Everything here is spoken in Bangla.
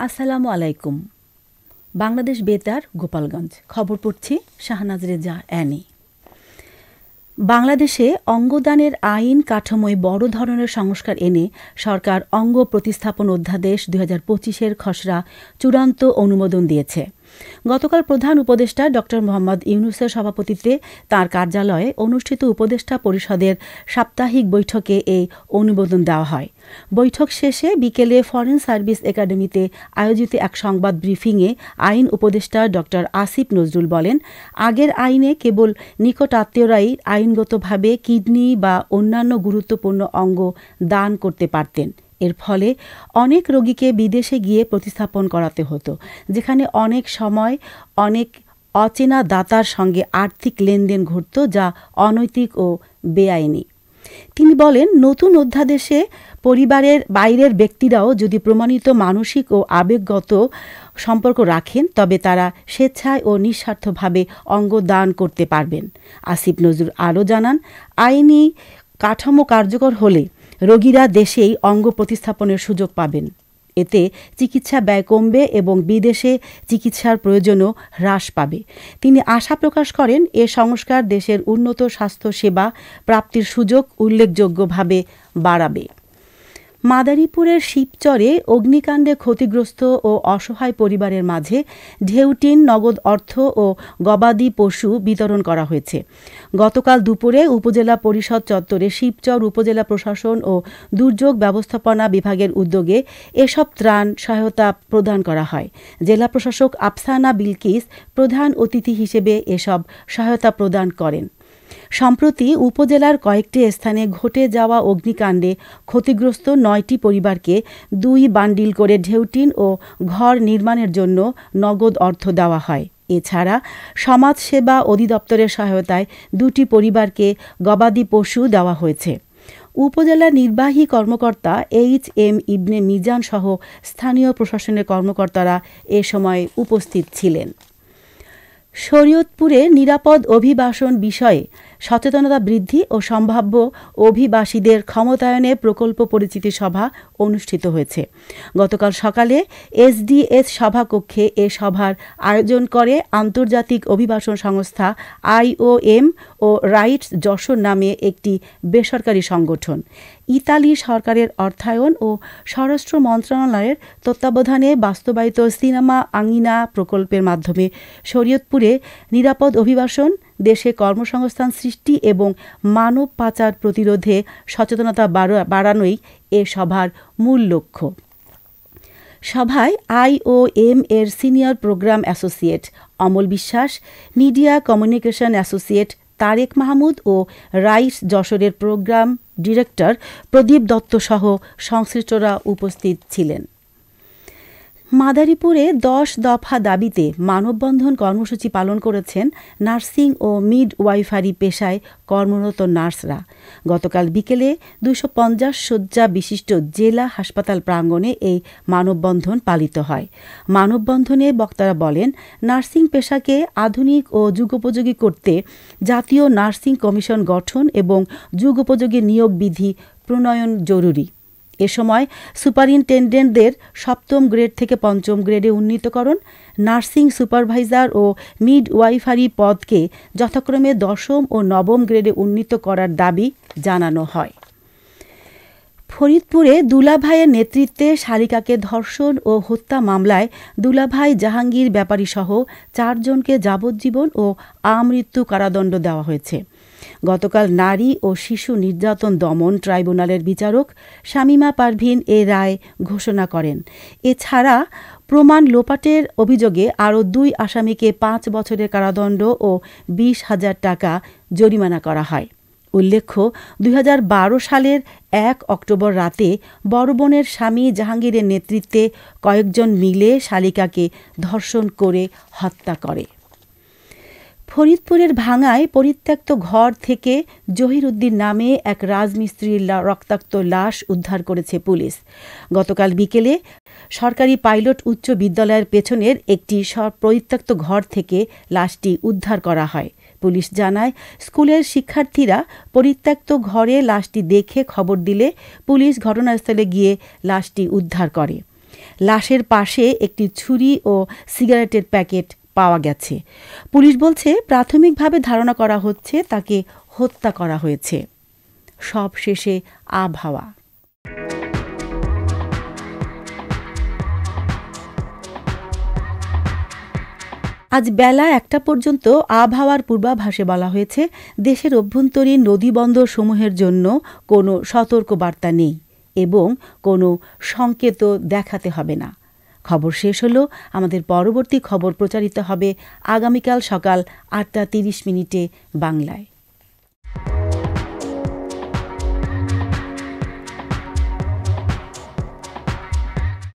আসসালামু আলাইকুম। বাংলাদেশ বেতার, গোপালগঞ্জ। খবর পড়ছি শাহনাজ রেজা অ্যানি। বাংলাদেশে অঙ্গদানের আইন কাঠামোয় বড় ধরনের সংস্কার এনে সরকার অঙ্গ প্রতিস্থাপন অধ্যাদেশ ২০২৫-এর খসড়া চূড়ান্ত অনুমোদন দিয়েছে। গতকাল প্রধান উপদেষ্টা ড মোহাম্মদ ইউনূসের সভাপতিত্বে তাঁর কার্যালয়ে অনুষ্ঠিত উপদেষ্টা পরিষদের সাপ্তাহিক বৈঠকে এই অনুমোদন দেওয়া হয়। বৈঠক শেষে বিকেলে ফরেন সার্ভিস একাডেমিতে আয়োজিত এক সংবাদ ব্রিফিংয়ে আইন উপদেষ্টা ড আসিফ নজরুল বলেন, আগের আইনে কেবল নিকটাত্মীয়রাই আইনগতভাবে কিডনি বা অন্যান্য গুরুত্বপূর্ণ অঙ্গ দান করতে পারতেন। এর ফলে অনেক রোগীকে বিদেশে গিয়ে প্রতিস্থাপন করাতে হতো, যেখানে অনেক সময় অনেক অচেনা দাতার সঙ্গে আর্থিক লেনদেন ঘটত, যা অনৈতিক ও বেআইনি। তিনি বলেন, নতুন অধ্যাদেশে পরিবারের বাইরের ব্যক্তিরাও যদি প্রমাণিত মানসিক ও আবেগগত সম্পর্ক রাখেন, তবে তারা স্বেচ্ছায় ও নিঃস্বার্থভাবে অঙ্গ দান করতে পারবেন। আসিফ নজরুল আরও জানান, আইনি কাঠামো কার্যকর হলে রোগীরা দেশেই অঙ্গ প্রতিস্থাপনের সুযোগ পাবেন। এতে চিকিৎসা ব্যয় কমবে এবং বিদেশে চিকিৎসার প্রয়োজনও হ্রাস পাবে। তিনি আশা প্রকাশ করেন, এ সংস্কার দেশের উন্নত স্বাস্থ্যসেবা প্রাপ্তির সুযোগ উল্লেখযোগ্যভাবে বাড়াবে। মাদারীপুরের শিবচরে অগ্নিকাণ্ডে ক্ষতিগ্রস্ত ও অসহায় পরিবারের মাঝে ঢেউটিন, নগদ অর্থ ও গবাদি পশু বিতরণ করা হয়েছে। গতকাল দুপুরে উপজেলা পরিষদ চত্বরে শিবচর উপজেলা প্রশাসন ও দুর্যোগ ব্যবস্থাপনা বিভাগের উদ্যোগে এসব ত্রাণ সহায়তা প্রদান করা হয়। জেলা প্রশাসক আফসানা বিলকিস প্রধান অতিথি হিসেবে এসব সহায়তা প্রদান করেন। সম্প্রতি উপজেলার কয়েকটি স্থানে ঘটে যাওয়া অগ্নিকাণ্ডে ক্ষতিগ্রস্ত ৯টি পরিবারকে ২ বান্ডিল করে ঢেউটিন ও ঘর নির্মাণের জন্য নগদ অর্থ দেওয়া হয়। এছাড়া সমাজসেবা অধিদপ্তরের সহায়তায় ২টি পরিবারকে গবাদি পশু দেওয়া হয়েছে। উপজেলা নির্বাহী কর্মকর্তা এইচ.এম. ইবনে মিজান সহ স্থানীয় প্রশাসনের কর্মকর্তারা এ সময় উপস্থিত ছিলেন। শরীয়তপুরে নিরাপদ অভিবাসন বিষয়ে সচেতনতা বৃদ্ধি ও সম্ভাব্য অভিবাসীদের ক্ষমতায়নে প্রকল্প পরিচিতি সভা অনুষ্ঠিত হয়েছে। গতকাল সকালে এসডিএস সভাকক্ষে এ সভার আয়োজন করে আন্তর্জাতিক অভিবাসন সংস্থা IOM ও রাইটস যশোর নামে একটি বেসরকারি সংগঠন। ইতালি সরকারের অর্থায়ন ও স্বরাষ্ট্র মন্ত্রণালয়ের তত্ত্বাবধানে বাস্তবায়িত সিনেমা আঙিনা প্রকল্পের মাধ্যমে শরীয়তপুরে নিরাপদ অভিবাসন, দেশে কর্মসংস্থান সৃষ্টি এবং মানব পাচার প্রতিরোধে সচেতনতা বাড়ানোই এ সভার মূল লক্ষ্য। সভায় IOM এর senior programme associate Amal Biswas, media communication associate Tareq Mahmud ও রাইটস যশোরের প্রোগ্রাম ডিরেক্টর প্রদীপ দত্ত সহ সংশ্লিষ্টরা উপস্থিত ছিলেন। মাদারীপুরে ১০ দফা দাবিতে মানববন্ধন কর্মসূচি পালন করেছেন নার্সিং ও মিডওয়াইফারি পেশায় কর্মরত নার্সরা। গতকাল বিকেলে ২৫০ শয্যা বিশিষ্ট জেলা হাসপাতাল প্রাঙ্গণে এই মানববন্ধন পালিত হয়। মানববন্ধনে বক্তারা বলেন, নার্সিং পেশাকে আধুনিক ও যুগোপযোগী করতে জাতীয় নার্সিং কমিশন গঠন এবং যুগোপযোগী নিয়োগ বিধি প্রণয়ন জরুরি। এ সময় সুপারিনটেনডেন্টদের ৭ম গ্রেড থেকে ৫ম গ্রেডে উন্নীতকরণ, নার্সিং সুপারভাইজার ও মিডওয়াইফারি পদকে যথাক্রমে ১০ম ও ৯ম গ্রেডে উন্নীত করার দাবি জানানো হয়। ফরিদপুরে দুলাভাইয়ের নেতৃত্বে শালিকাকে ধর্ষণ ও হত্যা মামলায় দুলাভাই জাহাঙ্গীর ব্যাপারীসহ ৪ জনকে যাবজ্জীবন ও আমৃত্যু কারাদণ্ড দেওয়া হয়েছে। গতকাল নারী ও শিশু নির্যাতন দমন ট্রাইব্যুনালের বিচারক শামীমা পারভীন এ রায় ঘোষণা করেন। এছাড়া প্রমাণ লোপাটের অভিযোগে আরও ২ আসামিকে ৫ বছরের কারাদণ্ড ও ২০,০০০ টাকা জরিমানা করা হয়। উল্লেখ্য, ২০১২ সালের ১ অক্টোবর রাতে বড় বোনের স্বামী জাহাঙ্গীরের নেতৃত্বে কয়েকজন মিলে শালিকাকে ধর্ষণ করে হত্যা করে। ফরিদপুরের ভাঙায় পরিত্যক্ত ঘর থেকে জহির উদ্দিন নামে এক রাজমিস্ত্রির রক্তাক্ত লাশ উদ্ধার করেছে পুলিশ। গতকাল বিকেলে সরকারি পাইলট উচ্চ বিদ্যালয়ের পেছনের একটি পরিত্যক্ত ঘর থেকে লাশটি উদ্ধার করা হয়। পুলিশ জানায়, স্কুলের শিক্ষার্থীরা পরিত্যক্ত ঘরে লাশটি দেখে খবর দিলে পুলিশ ঘটনাস্থলে গিয়ে লাশটি উদ্ধার করে। লাশের পাশে একটি ছুরি ও সিগারেটের প্যাকেট পাওয়া গেছে। পুলিশ বলছে, প্রাথমিকভাবে ধারণা করা হচ্ছে তাকে হত্যা করা হয়েছে। সব শেষে আবহাওয়া। আজ বেলা 1টা পর্যন্ত আবহাওয়ার পূর্বাভাসে বলা হয়েছে, দেশের অভ্যন্তরীণ নদীবন্দর সমূহের জন্য কোনো সতর্কবার্তা নেই এবং কোনো সংকেত দেখাতে হবে না। খবর শেষ হলো। আমাদের পরবর্তী খবর প্রচারিত হবে আগামীকাল সকাল 8টা 30 মিনিটে বাংলায়।